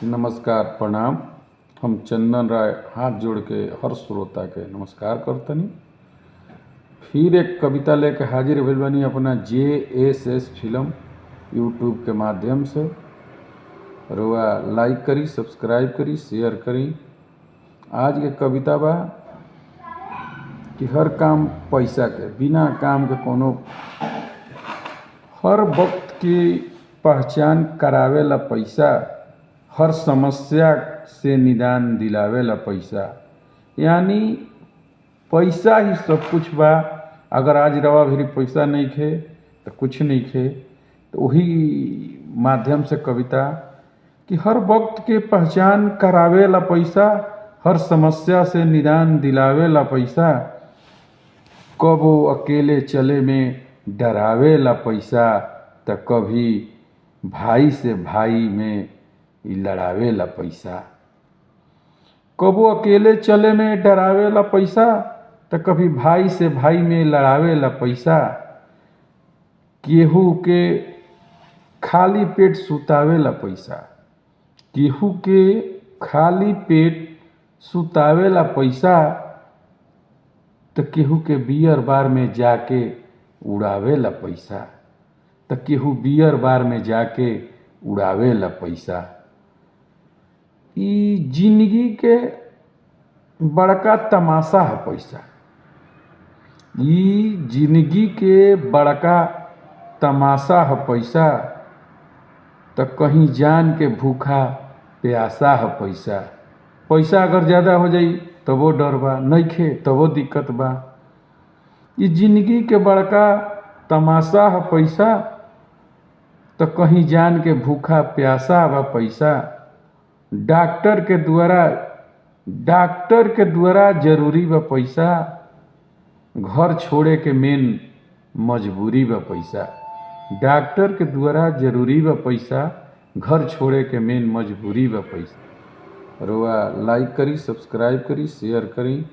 नमस्कार प्रणाम। हम चंदन राय हाथ जोड़ के हर श्रोता के नमस्कार करतनी। फिर एक कविता लेके हाजिर भइल बानी अपना JSS फिल्म यूट्यूब के माध्यम से। रुआ लाइक करी, सब्सक्राइब करी, शेयर करी। आज के कविता बा कि हर काम पैसा के, बिना काम के कोनो हर वक्त की पहचान करावेला पैसा, हर समस्या से निदान दिलावेला पैसा। यानी पैसा ही सब कुछ बा। अगर आज रवा भी पैसा नहीं खे तो कुछ नहीं खे। तो वही माध्यम से कविता कि हर वक्त के पहचान करावेला पैसा, हर समस्या से निदान दिलावेला पैसा। कबो अकेले चले में डरावेला पैसा, तो कभी भाई से भाई में लड़ावेला पैसा। कबो अकेले चले में डरावेला पैसा, तो कभी भाई से भाई में लड़ावेला पैसा। केहू के खाली पेट सुतावेला पैसा, केहू के खाली पेट सुतावेला पैसा। तो केहू के बियर बार में जाके उड़ावेला पैसा, तो केहू बियर बार में जाके उड़ावेला पैसा। ई जिंदगी के बड़का तमाशा है पैसा। ई जिंदगी के बड़का तमाशा है पैसा। तो कहीं जान के भूखा प्यासा है पैसा। पैसा अगर ज़्यादा हो जाई तो वो डर बा, नइखे तो वो दिक्कत बा। ई जिंदगी के बड़का तमाशा है पैसा। तो कहीं जान के भूखा प्यासा बा पैसा। डॉक्टर के द्वारा जरूरी बा पैसा। घर छोड़े के मेन मजबूरी बा पैसा। डॉक्टर के द्वारा जरूरी बा पैसा, घर छोड़े के मेन मजबूरी बा पैसा। रुआ लाइक करी, सब्सक्राइब करी, शेयर करी।